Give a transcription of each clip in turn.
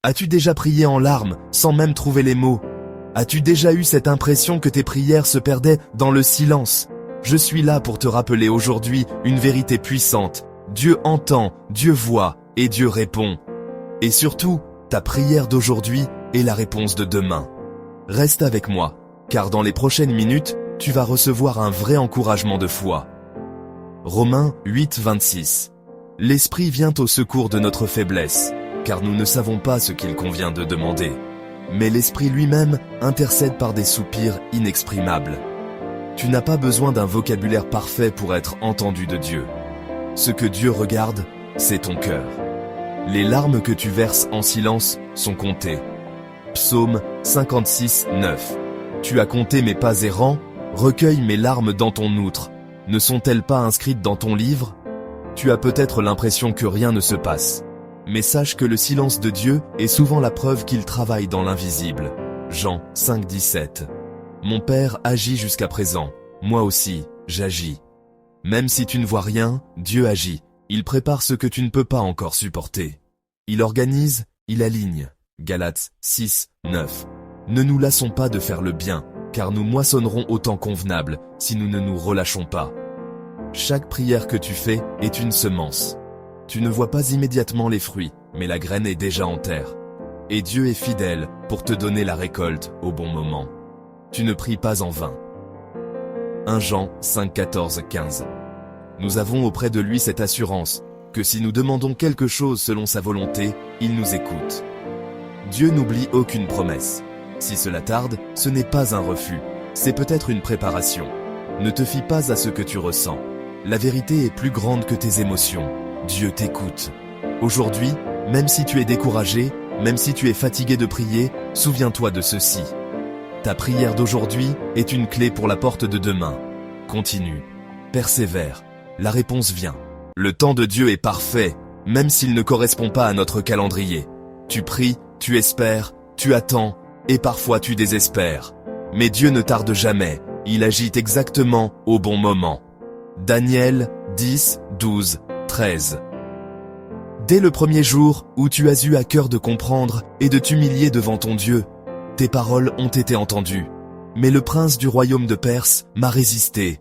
As-tu déjà prié en larmes, sans même trouver les mots? As-tu déjà eu cette impression que tes prières se perdaient dans le silence? Je suis là pour te rappeler aujourd'hui une vérité puissante. Dieu entend, Dieu voit, et Dieu répond. Et surtout, ta prière d'aujourd'hui est la réponse de demain. Reste avec moi, car dans les prochaines minutes, tu vas recevoir un vrai encouragement de foi. Romains 8, 26. L'Esprit vient au secours de notre faiblesse, car nous ne savons pas ce qu'il convient de demander. Mais l'Esprit lui-même intercède par des soupirs inexprimables. Tu n'as pas besoin d'un vocabulaire parfait pour être entendu de Dieu. Ce que Dieu regarde, c'est ton cœur. Les larmes que tu verses en silence sont comptées. Psaume 56, 9. Tu as compté mes pas errants, recueille mes larmes dans ton outre. Ne sont-elles pas inscrites dans ton livre? Tu as peut-être l'impression que rien ne se passe. Mais sache que le silence de Dieu est souvent la preuve qu'il travaille dans l'invisible. Jean 5, 17. Mon Père agit jusqu'à présent. Moi aussi, j'agis. Même si tu ne vois rien, Dieu agit. Il prépare ce que tu ne peux pas encore supporter. Il organise, il aligne. Galates 6, 9. Ne nous lassons pas de faire le bien, car nous moissonnerons au temps convenable si nous ne nous relâchons pas. Chaque prière que tu fais est une semence. Tu ne vois pas immédiatement les fruits, mais la graine est déjà en terre. Et Dieu est fidèle pour te donner la récolte au bon moment. Tu ne pries pas en vain. 1 Jean 5, 14, 15. Nous avons auprès de lui cette assurance que si nous demandons quelque chose selon sa volonté, il nous écoute. Dieu n'oublie aucune promesse. Si cela tarde, ce n'est pas un refus, c'est peut-être une préparation. Ne te fie pas à ce que tu ressens. La vérité est plus grande que tes émotions. Dieu t'écoute. Aujourd'hui, même si tu es découragé, même si tu es fatigué de prier, souviens-toi de ceci. Ta prière d'aujourd'hui est une clé pour la porte de demain. Continue. Persévère. La réponse vient. Le temps de Dieu est parfait, même s'il ne correspond pas à notre calendrier. Tu pries, tu espères, tu attends, et parfois tu désespères. Mais Dieu ne tarde jamais, il agit exactement au bon moment. Daniel 10, 12, 13. Dès le premier jour où tu as eu à cœur de comprendre et de t'humilier devant ton Dieu, tes paroles ont été entendues. Mais le prince du royaume de Perse m'a résisté.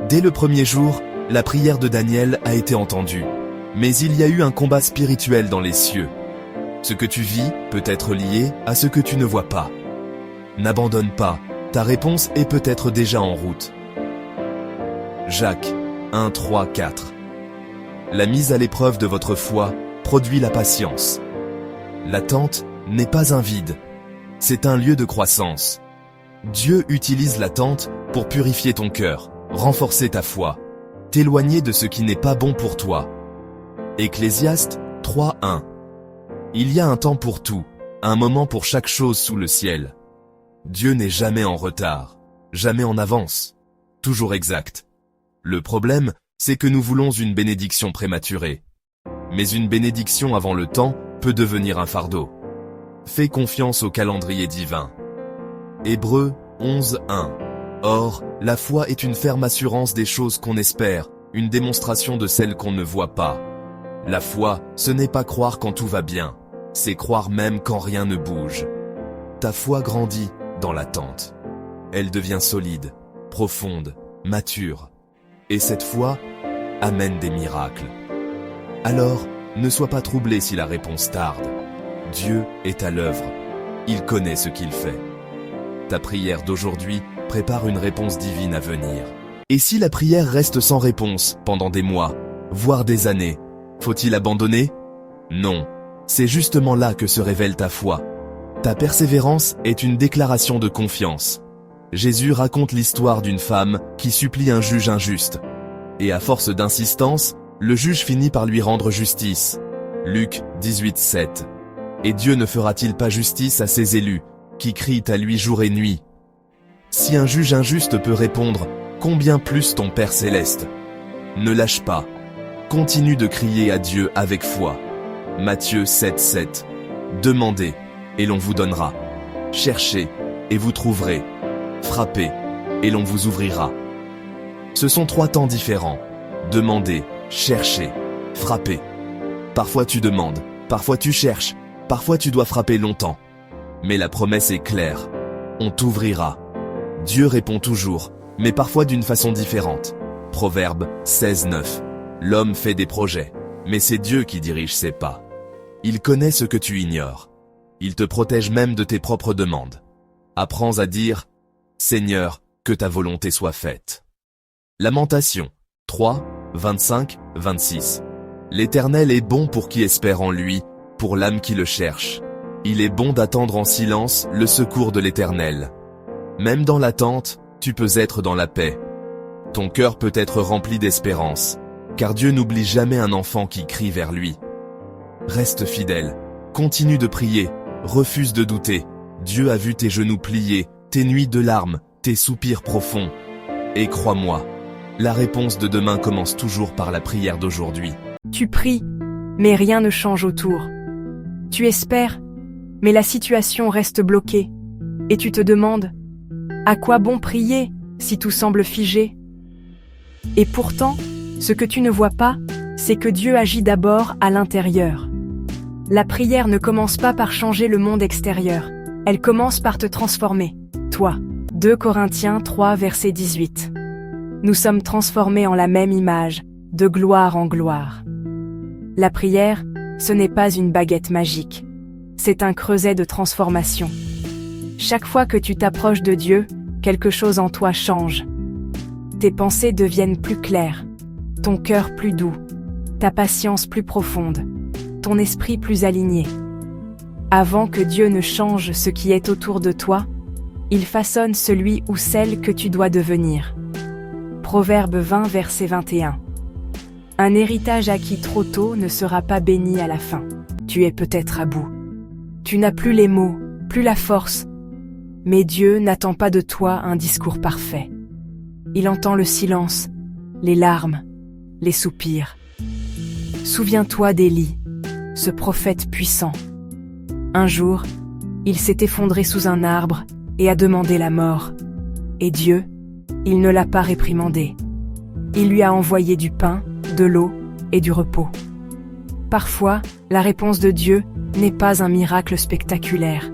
Dès le premier jour, la prière de Daniel a été entendue. Mais il y a eu un combat spirituel dans les cieux. Ce que tu vis peut être lié à ce que tu ne vois pas. N'abandonne pas, ta réponse est peut-être déjà en route. Jacques 1, 3, 4. La mise à l'épreuve de votre foi produit la patience. L'attente n'est pas un vide, c'est un lieu de croissance. Dieu utilise l'attente pour purifier ton cœur, renforcer ta foi, t'éloigner de ce qui n'est pas bon pour toi. Ecclésiaste 3, 1. Il y a un temps pour tout, un moment pour chaque chose sous le ciel. Dieu n'est jamais en retard, jamais en avance, toujours exact. Le problème, c'est que nous voulons une bénédiction prématurée. Mais une bénédiction avant le temps peut devenir un fardeau. Fais confiance au calendrier divin. Hébreux 11, 1. Or, la foi est une ferme assurance des choses qu'on espère, une démonstration de celles qu'on ne voit pas. La foi, ce n'est pas croire quand tout va bien, c'est croire même quand rien ne bouge. Ta foi grandit dans l'attente. Elle devient solide, profonde, mature. Et cette foi amène des miracles. Alors, ne sois pas troublé si la réponse tarde. Dieu est à l'œuvre. Il connaît ce qu'il fait. Ta prière d'aujourd'hui prépare une réponse divine à venir. Et si la prière reste sans réponse pendant des mois, voire des années, faut-il abandonner? Non, c'est justement là que se révèle ta foi. Ta persévérance est une déclaration de confiance. Jésus raconte l'histoire d'une femme qui supplie un juge injuste. Et à force d'insistance, le juge finit par lui rendre justice. Luc 18, 7. Et Dieu ne fera-t-il pas justice à ses élus, qui crient à lui jour et nuit? Si un juge injuste peut répondre, combien plus ton Père céleste? Ne lâche pas. Continue de crier à Dieu avec foi. Matthieu 7, 7. Demandez, et l'on vous donnera. Cherchez, et vous trouverez. Frappez, et l'on vous ouvrira. Ce sont 3 temps différents. Demandez, cherchez, frappez. Parfois tu demandes, parfois tu cherches, Parfois tu dois frapper longtemps. Mais la promesse est claire. On t'ouvrira. Dieu répond toujours, mais parfois d'une façon différente. Proverbe 16:9. L'homme fait des projets, mais c'est Dieu qui dirige ses pas. Il connaît ce que tu ignores. Il te protège même de tes propres demandes. Apprends à dire « Seigneur, que ta volonté soit faite ». Lamentation 3, 25, 26. L'Éternel est bon pour qui espère en lui, pour l'âme qui le cherche. Il est bon d'attendre en silence le secours de l'Éternel. Même dans l'attente, tu peux être dans la paix. Ton cœur peut être rempli d'espérance, car Dieu n'oublie jamais un enfant qui crie vers lui. Reste fidèle, continue de prier, refuse de douter. Dieu a vu tes genoux pliés, tes nuits de larmes, tes soupirs profonds. Et crois-moi, la réponse de demain commence toujours par la prière d'aujourd'hui. Tu pries, mais rien ne change autour. Tu espères, mais la situation reste bloquée. Et tu te demandes, à quoi bon prier si tout semble figé? Et pourtant, ce que tu ne vois pas, c'est que Dieu agit d'abord à l'intérieur. La prière ne commence pas par changer le monde extérieur, elle commence par te transformer, toi. 2 Corinthiens 3, verset 18. Nous sommes transformés en la même image, de gloire en gloire. La prière, ce n'est pas une baguette magique, c'est un creuset de transformation. Chaque fois que tu t'approches de Dieu, quelque chose en toi change. Tes pensées deviennent plus claires, ton cœur plus doux, ta patience plus profonde, ton esprit plus aligné. Avant que Dieu ne change ce qui est autour de toi, il façonne celui ou celle que tu dois devenir. Proverbe 20, verset 21. Un héritage acquis trop tôt ne sera pas béni à la fin. Tu es peut-être à bout. Tu n'as plus les mots, plus la force. Mais Dieu n'attend pas de toi un discours parfait. Il entend le silence, les larmes, les soupirs. Souviens-toi d'Élie, ce prophète puissant. Un jour, il s'est effondré sous un arbre et a demandé la mort. Et Dieu, il ne l'a pas réprimandé. Il lui a envoyé du pain, de l'eau et du repos. Parfois, la réponse de Dieu n'est pas un miracle spectaculaire.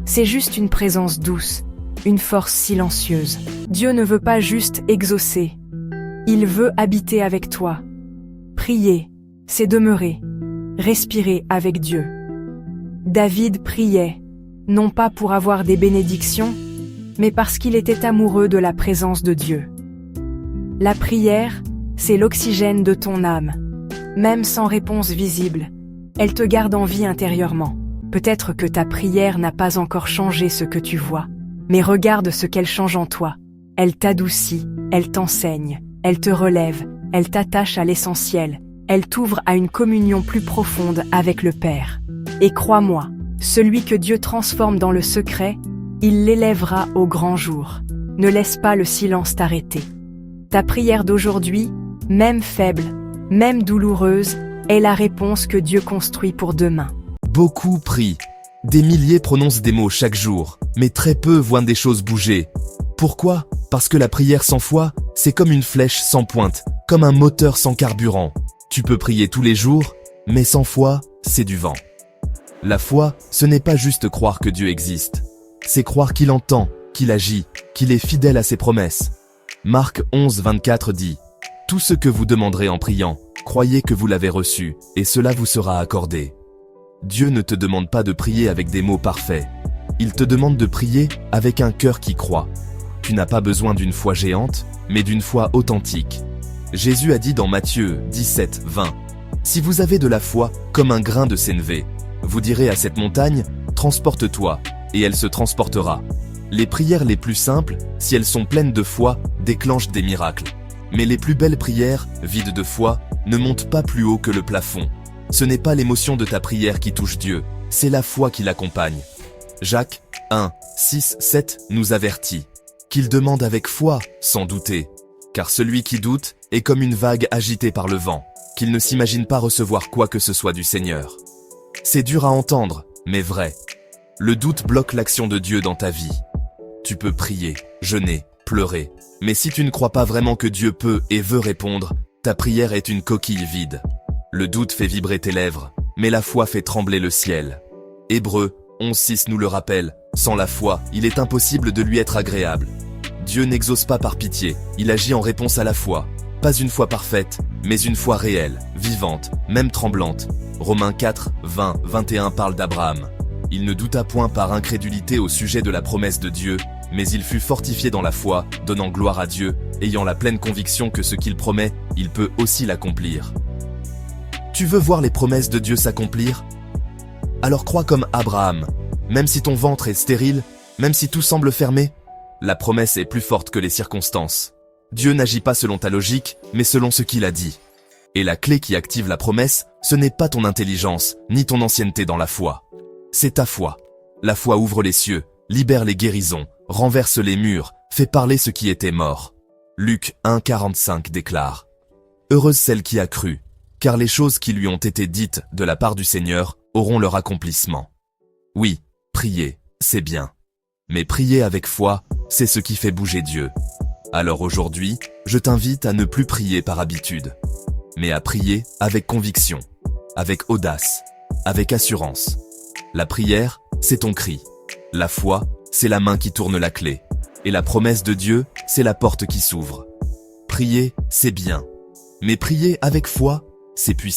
C'est juste une présence douce, une force silencieuse. Dieu ne veut pas juste exaucer. Il veut habiter avec toi. Prier, c'est demeurer, respirer avec Dieu. David priait, non pas pour avoir des bénédictions, mais parce qu'il était amoureux de la présence de Dieu. La prière, c'est l'oxygène de ton âme. Même sans réponse visible, elle te garde en vie intérieurement. Peut-être que ta prière n'a pas encore changé ce que tu vois, mais regarde ce qu'elle change en toi. Elle t'adoucit, elle t'enseigne, elle te relève, elle t'attache à l'essentiel, elle t'ouvre à une communion plus profonde avec le Père. Et crois-moi, celui que Dieu transforme dans le secret, il l'élèvera au grand jour. Ne laisse pas le silence t'arrêter. Ta prière d'aujourd'hui, même faible, même douloureuse, est la réponse que Dieu construit pour demain. Beaucoup prient. Des milliers prononcent des mots chaque jour, mais très peu voient des choses bouger. Pourquoi? Parce que la prière sans foi, c'est comme une flèche sans pointe, comme un moteur sans carburant. Tu peux prier tous les jours, mais sans foi, c'est du vent. La foi, ce n'est pas juste croire que Dieu existe. C'est croire qu'il entend, qu'il agit, qu'il est fidèle à ses promesses. Marc 11, 24 dit « Tout ce que vous demanderez en priant, croyez que vous l'avez reçu, et cela vous sera accordé. » Dieu ne te demande pas de prier avec des mots parfaits. Il te demande de prier avec un cœur qui croit. Tu n'as pas besoin d'une foi géante, mais d'une foi authentique. Jésus a dit dans Matthieu 17, 20 « Si vous avez de la foi comme un grain de sénévé, vous direz à cette montagne, transporte-toi, et elle se transportera. » Les prières les plus simples, si elles sont pleines de foi, déclenchent des miracles. Mais les plus belles prières, vides de foi, ne montent pas plus haut que le plafond. Ce n'est pas l'émotion de ta prière qui touche Dieu, c'est la foi qui l'accompagne. Jacques 1, 6, 7 nous avertit qu'il demande avec foi, sans douter. Car celui qui doute est comme une vague agitée par le vent, qu'il ne s'imagine pas recevoir quoi que ce soit du Seigneur. C'est dur à entendre, mais vrai. Le doute bloque l'action de Dieu dans ta vie. Tu peux prier, jeûner, pleurer, mais si tu ne crois pas vraiment que Dieu peut et veut répondre, ta prière est une coquille vide. Le doute fait vibrer tes lèvres, mais la foi fait trembler le ciel. Hébreux 11:6 nous le rappelle, sans la foi, il est impossible de lui être agréable. Dieu n'exauce pas par pitié, il agit en réponse à la foi. Pas une foi parfaite, mais une foi réelle, vivante, même tremblante. Romains 4, 20, 21 parle d'Abraham. Il ne douta point par incrédulité au sujet de la promesse de Dieu, mais il fut fortifié dans la foi, donnant gloire à Dieu, ayant la pleine conviction que ce qu'il promet, il peut aussi l'accomplir. Tu veux voir les promesses de Dieu s'accomplir? Alors crois comme Abraham. Même si ton ventre est stérile, même si tout semble fermé, la promesse est plus forte que les circonstances. Dieu n'agit pas selon ta logique, mais selon ce qu'il a dit. Et la clé qui active la promesse, ce n'est pas ton intelligence, ni ton ancienneté dans la foi. C'est ta foi. La foi ouvre les cieux, libère les guérisons, renverse les murs, fait parler ce qui était mort. Luc 1,45 déclare « Heureuse celle qui a cru, car les choses qui lui ont été dites de la part du Seigneur auront leur accomplissement. » Oui, prier, c'est bien. Mais prier avec foi, c'est ce qui fait bouger Dieu. Alors aujourd'hui, je t'invite à ne plus prier par habitude, mais à prier avec conviction, avec audace, avec assurance. La prière, c'est ton cri. La foi, c'est la main qui tourne la clé. Et la promesse de Dieu, c'est la porte qui s'ouvre. Prier, c'est bien. Mais prier avec foi, c'est puissant.